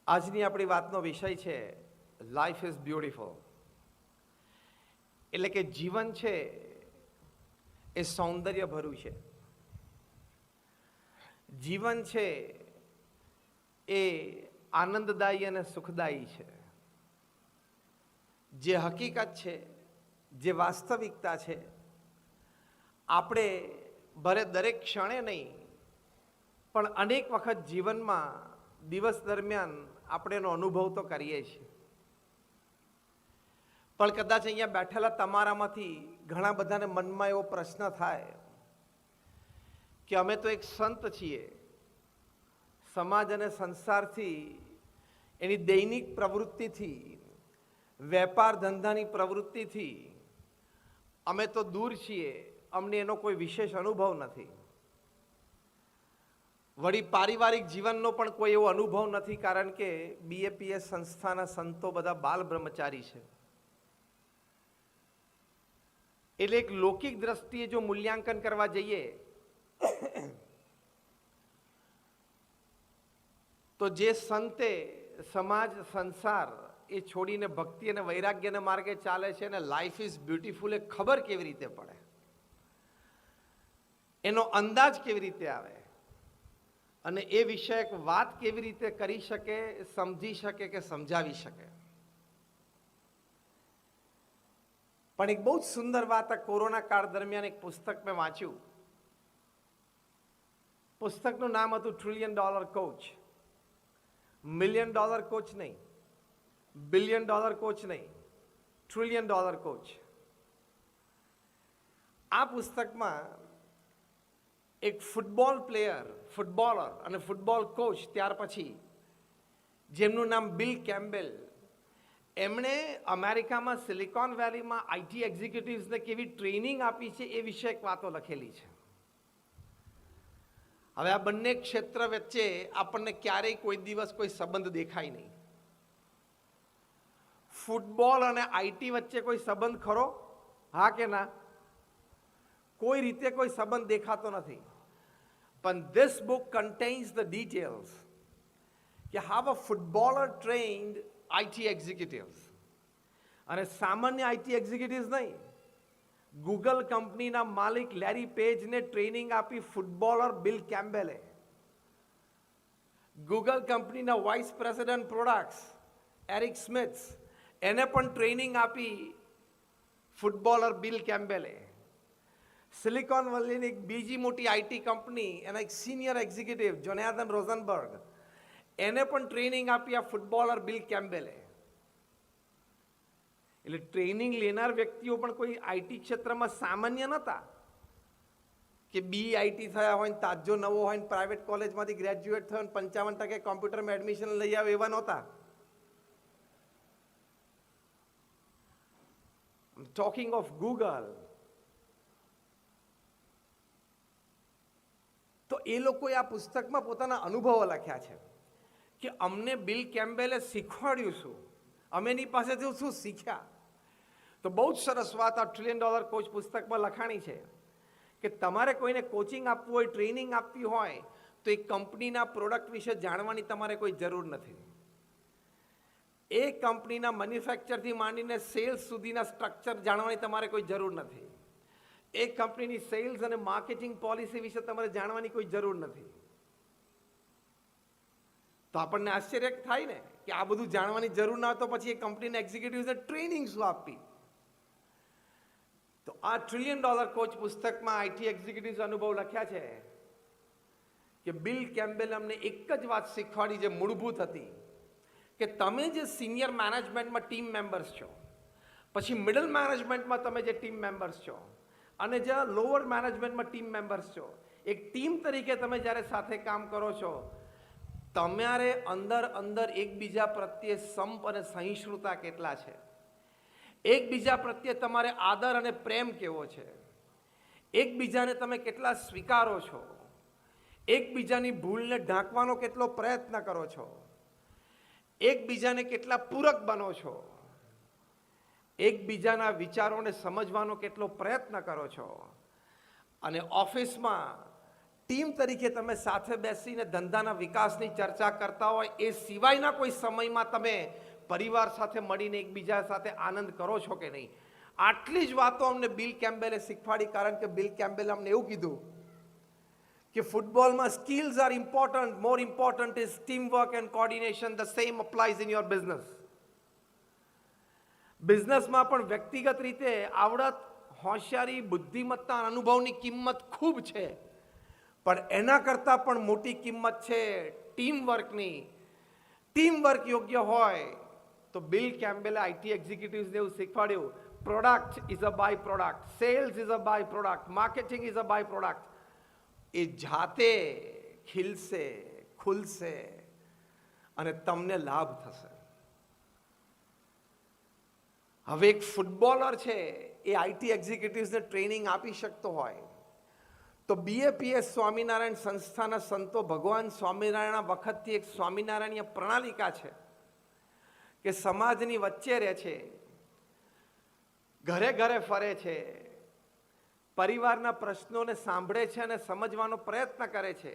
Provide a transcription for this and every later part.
આજની આપણી વાતનો વિષય છે લાઈફ ઇઝ બ્યુટીફુલ. એટલે કે જીવન છે એ સૌંદર્ય ભર્યું છે. જીવન છે એ આનંદદાયી અને સુખદાયી છે. જે હકીકત છે, જે વાસ્તવિકતા છે, આપણે ભલે દરેક ક્ષણે નહીં પણ અનેક વખત જીવનમાં દિવસ દરમિયાન આપણે એનો અનુભવ તો કરીએ છીએ. પણ કદાચ અહીંયા બેઠેલા તમારામાંથી ઘણા બધાને મનમાં એવો પ્રશ્ન થાય કે અમે તો એક સંત છીએ, સમાજ અને સંસારથી, એની દૈનિક પ્રવૃત્તિથી, વેપાર ધંધાની પ્રવૃત્તિથી અમે તો દૂર છીએ, અમને એનો કોઈ વિશેષ અનુભવ નથી. વળી પારિવારિક જીવનનો પણ કોઈ એવો અનુભવ નથી, કારણ કે BAPS સંસ્થાના સંતો બધા બાલ બ્રહ્મચારી છે. એટલે એક લૌકિક દ્રષ્ટિએ જો મૂલ્યાંકન કરવા જઈએ તો જે સંતે સમાજ સંસાર એ છોડીને ભક્તિ અને વૈરાગ્યના માર્ગે ચાલે છે ને લાઈફ ઇઝ બ્યુટીફુલ એ ખબર કેવી રીતે પડે, એનો અંદાજ કેવી રીતે આવે અને એ વિષયક વાત કેવી રીતે કરી શકે, સમજી શકે કે સમજાવી શકે. પણ એક બહુ જ સુંદર વાત આ કોરોના કાળ દરમિયાન એક પુસ્તક મેં વાંચ્યું. પુસ્તકનું નામ હતું $1 ટ્રિલિયન કોચ. $1 મિલિયન કોચ નહીં, $1 બિલિયન કોચ નહીં, $1 ટ્રિલિયન કોચ. આ પુસ્તકમાં એક ફૂટબોલ પ્લેયર, ફૂટબોલર અને ફૂટબોલ કોચ ત્યાર પછી, જેમનું નામ બિલ કેમ્બેલ, એમણે અમેરિકામાં સિલિકોન વેલીમાં IT એક્ઝિક્યુટિવ્સને કેવી ટ્રેનિંગ આપી છે એ વિષયક વાતો લખેલી છે. હવે આ બંને ક્ષેત્ર વચ્ચે આપણને ક્યારેય કોઈ દિવસ કોઈ સંબંધ દેખાય નહીં. ફૂટબોલ અને IT વચ્ચે કોઈ સંબંધ ખરો? હા કે ના? કોઈ રીતે કોઈ સંબંધ દેખાતો નથી. પણ this book contains the details કે how a footballer trained IT executives. અને સામાન્ય IT એક્ઝિક્યુટિવ્સ નહીં, ગૂગલ કંપનીના માલિક લેરી પેજને ટ્રેનિંગ આપી ફૂટબોલર બિલ કેમ્બેલે. ગૂગલ કંપનીના vice president products Eric Smith, એને પણ ટ્રેનિંગ આપી ફૂટબોલર બિલ કેમ્બેલે. સિલિકોન વેલીની એક બીજી મોટી IT કંપની, એના એક સિનિયર એક્ઝિક્યુટિવ જોનાથન રોઝનબર્ગ, એને પણ ટ્રેનિંગ આપી આ ફૂટબોલર બિલ કેમ્બેલે. એટલે ટ્રેનિંગ લેનાર વ્યક્તિઓ પણ કોઈ IT ક્ષેત્રમાં સામાન્ય નહોતા કે BIT થયા હોય ને તાજો નવો હોય ને પ્રાઇવેટ કોલેજમાંથી ગ્રેજ્યુએટ થયો ને 55% કોમ્પ્યુટરમાં એડમિશન લઈ આવે એવા નહોતા. ટોકિંગ ઓફ ગૂગલ, તો એ લોકોએ આ પુસ્તકમાં પોતાના અનુભવો લખ્યા છે કે અમને બિલ કેમ્બેલે શીખવાડ્યું શું, અમે એની પાસેથી શું શીખ્યા. તો બહુ જ સરસ વાત આ $1 ટ્રિલિયન કોચ પુસ્તકમાં લખાણી છે કે તમારે કોઈને કોચિંગ આપવું હોય, ટ્રેનિંગ આપવી હોય, તો એ કંપનીના પ્રોડક્ટ વિશે જાણવાની તમારે કોઈ જરૂર નથી. એ કંપનીના મેન્યુફેક્ચરથી માંડીને સેલ્સ સુધીના સ્ટ્રક્ચર જાણવાની તમારે કોઈ જરૂર નથી. એ કંપનીની સેલ્સ અને માર્કેટિંગ પોલિસી વિશે તમારે જાણવાની કોઈ જરૂર નથી. તો આપણને આશ્ચર્ય થાય ને કે આ બધું જાણવાની જરૂર ના હોય તો પછી એ કંપનીના એક્ઝિક્યુટિવ્સને ટ્રેનિંગ શું આપી. તો આ $1 ટ્રિલિયન કોચ પુસ્તકમાં IT એક્ઝિક્યુટિવ્સ અનુભવ લખ્યા છે કે બિલ કેમ્બેલ અમને એક જ વાત શીખવાડી જે મૂળભૂત હતી કે તમે જે સિનિયર મેનેજમેન્ટમાં ટીમ મેમ્બર્સ છો, પછી મિડલ મેનેજમેન્ટમાં તમે જે ટીમ મેમ્બર્સ છો અને જે લોઅર મેનેજમેન્ટમાં ટીમ મેમ્બર્સ છો, એક ટીમ તરીકે તમે જ્યારે સાથે કામ કરો છો, તમારે અંદર એકબીજા પ્રત્યે સંપ અને સહિષ્ણુતા કેટલા છે, એકબીજા પ્રત્યે તમારે આદર અને પ્રેમ કેવો છે, એકબીજાને તમે કેટલા સ્વીકારો છો, એકબીજાની ભૂલને ઢાંકવાનો કેટલો પ્રયત્ન કરો છો, એકબીજાને કેટલા પૂરક બનો છો, એકબીજાના વિચારોને સમજવાનો કેટલો પ્રયત્ન કરો છો, અને ઓફિસમાં ટીમ તરીકે તમે સાથે બેસીને ધંધાના વિકાસની ચર્ચા કરતા હોય, એ સિવાયના કોઈ સમયમાં તમે પરિવાર સાથે મળીને એકબીજા સાથે આનંદ કરો છો કે નહીં? આટલી જ વાતો અમને બિલ કેમ્બેલે શીખવાડી. કારણ કે બિલ કેમ્બેલે અમને એવું કીધું કે ફૂટબોલમાં skills are important, more important is team work and coordination. The same applies in your business. બિઝનેસમાં પણ વ્યક્તિગત રીતે આવડત, હોશિયારી, બુદ્ધિમત્તા, અનુભવની કિંમત ખૂબ છે, પણ એના કરતાં પણ મોટી કિંમત છે ટીમવર્કની. ટીમવર્ક યોગ્ય હોય તો બિલ કેમ્બેલે આઈટી એક્ઝિક્યુટિવ્સને એવું શીખવાડ્યું, product is a by product, sales is a by product, marketing is a by product. એ જાતે ખીલશે, ખુલશે અને તમને લાભ થશે. હવે એક ફૂટબોલર છે, એ આઈટી એક્ઝિક્યુટિવ્સને ટ્રેનિંગ આપી શકતો હોય તો બીએપીએસ સ્વામિનારાયણ સંસ્થાના સંતો ભગવાન સ્વામિનારાયણ વખતથી એક સ્વામિનારાયણીય પ્રણાલિકા છે કે સમાજની વચ્ચે રહે છે, ઘરે ઘરે ફરે છે, પરિવારના પ્રશ્નોને સાંભળે છે અને સમજવાનો પ્રયત્ન કરે છે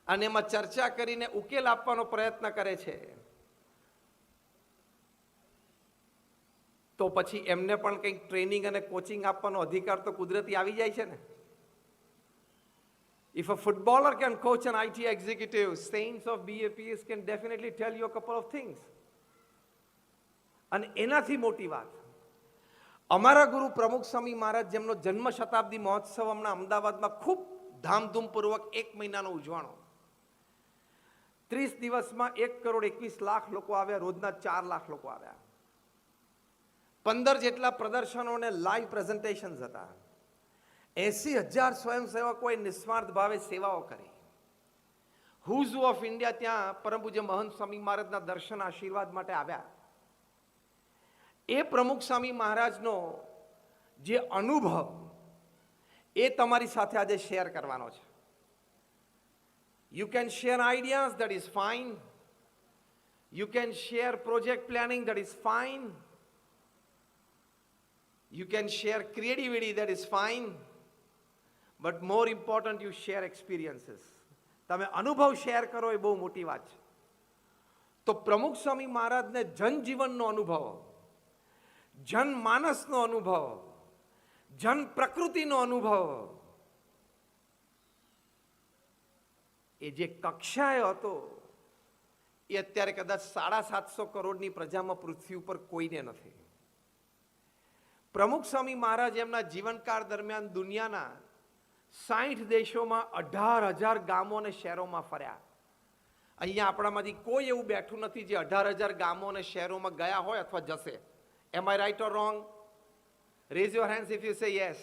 અને એમાં ચર્ચા કરીને ઉકેલ આપવાનો પ્રયત્ન કરે છે. તો પછી એમને પણ કંઈક ટ્રેનિંગ અને કોચિંગ આપવાનો અધિકાર તો કુદરતી આવી જાય છે ને. If a footballer can coach an IT executive, saints of BAPS can definitely tell you a couple of things. અને એનાથી મોટી વાત, અમારા ગુરુ પ્રમુખ સ્વામી મહારાજ, જેમનો જન્મ શતાબ્દી મહોત્સવ હમણાં અમદાવાદમાં ખૂબ ધામધૂમપૂર્વક 1 મહિનાનો ઉજવાણો. 30 દિવસમાં 1,21,00,000 લોકો આવ્યા, રોજના 4 લાખ લોકો આવ્યા. 15 જેટલા પ્રદર્શનો અને લાઈવ પ્રેઝન્ટેશન્સ હતા. 80,000 સ્વયંસેવકોએ નિસ્વાર્થ ભાવે સેવાઓ કરી. હુઝ ઓફ ઇન્ડિયા ત્યાં પરમ પૂજ્ય મહંત સ્વામી મહારાજના દર્શન આશીર્વાદ માટે આવ્યા. એ પ્રમુખ સ્વામી મહારાજનો જે અનુભવ, એ તમારી સાથે આજે શેર કરવાનો છે. You can share ideas, that is fine. You can share project planning, that is fine. You can share creativity, that is fine. But more important, you share experiences. તમે અનુભવ શેર કરો, એ બહુ મોટી વાત છે. તો પ્રમુખ સ્વામી મહારાજને જનજીવનનો અનુભવ, જનમાનસનો અનુભવ, જન પ્રકૃતિનો અનુભવ, એ જે કક્ષાએ હતો, એ અત્યારે કદાચ 750 કરોડની પ્રજામાં પૃથ્વી ઉપર કોઈને નથી. પ્રમુખ સ્વામી મહારાજ એમના જીવનકાળ દરમિયાન દુનિયાના 60 દેશોમાં 18,000 ગામો અને શહેરોમાં ફર્યા. અહીંયા આપણામાંથી કોઈ એવું બેઠું નથી જે 18,000 ગામો અને શહેરોમાં ગયા હોય અથવા જશે. Am I right or wrong? Raise your hands if you say yes.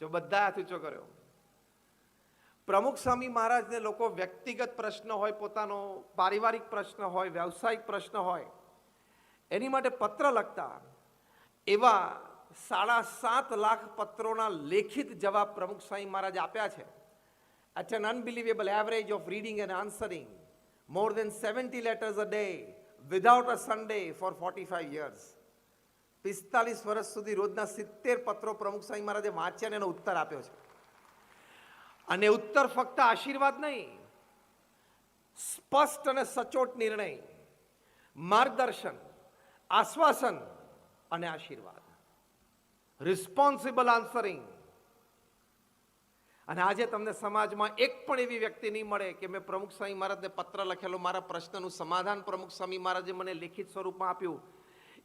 જો બધા હાથ ઊંચો કર્યો. પ્રમુખ સ્વામી મહારાજને લોકો વ્યક્તિગત પ્રશ્ન હોય, પોતાનો પારિવારિક પ્રશ્ન હોય, વ્યવસાયિક પ્રશ્ન હોય, એની માટે પત્ર લખતા. એવા 7.5 લાખ પત્રોના લેખિત જવાબ પ્રમુખ સ્વામી મહારાજ આપ્યા છે. At an unbelievable average of reading and answering more than 70 letters a day without a Sunday for 45 years. 45 વર્ષ સુધી રોજના 70 પત્રો પ્રમુખ સ્વામી મહારાજે વાંચ્યા અને એનો ઉત્તર આપ્યો છે. અને ઉત્તર ફક્ત આશીર્વાદ નહીં, સ્પષ્ટ અને સચોટ નિર્ણય, માર્ગદર્શન, આશ્વાસન અને આશીર્વાદ. Responsible answering. અને આજે તમને સમાજમાં એક પણ એવી વ્યક્તિ નહીં મળે કે મેં પ્રમુખ સ્વામી મહારાજને પત્ર લખેલો, મારા પ્રશ્નનું સમાધાન પ્રમુખ સ્વામી મહારાજે મને લેખિત સ્વરૂપમાં આપ્યું,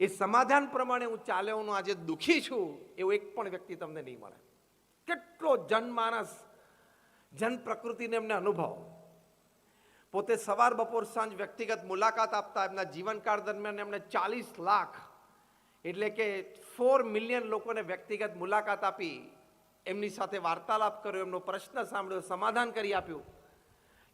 એ સમાધાન પ્રમાણે હું ચાલ્યો, હું આજે દુઃખી છું, એવો એક પણ વ્યક્તિ તમને નહીં મળે. કેટલો જનમાનસ, જન પ્રકૃતિને એમને અનુભવ. પોતે સવાર બપોર સાંજ વ્યક્તિગત મુલાકાત આપતા. એમના જીવનકાળ દરમિયાન એમણે 40 લાખ એટલે કે 4 મિલિયન લોકોને વ્યક્તિગત મુલાકાત આપી, એમની સાથે વાર્તાલાપ કર્યો, એમનો પ્રશ્ન સાંભળ્યો, સમાધાન કરી આપ્યું.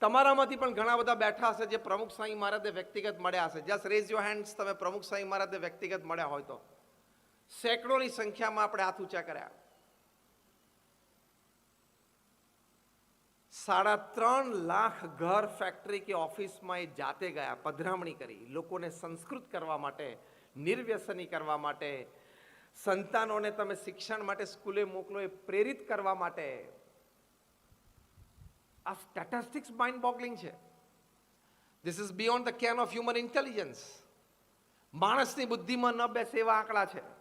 તમારામાંથી પણ ઘણા બધા બેઠા હશે જે પ્રમુખ સ્વામી મહારાજને વ્યક્તિગત મળ્યા હશે. જસ્ટ રેઝ યોર હેન્ડ્સ, તમે પ્રમુખ સ્વામી મહારાજને વ્યક્તિગત મળ્યા હોય તો. સેંકડોની સંખ્યામાં આપણે હાથ ઊંચા કર્યા. 3.5 લાખ ઘર, ફેક્ટરી કે ઓફિસમાં એ જાતે ગયા, પધરામણી કરી, લોકોને સંસ્કૃત કરવા માટે, નિર્વ્યસની કરવા માટે, સંતાનોને તમે શિક્ષણ માટે સ્કૂલે મોકલો એ પ્રેરિત કરવા માટે. આ સ્ટેટિસ્ટિક્સ માઇન્ડ બોગલિંગ છે. This is beyond the can of human intelligence. માણસની બુદ્ધિમાં ન બેસે એવા આંકડા છે.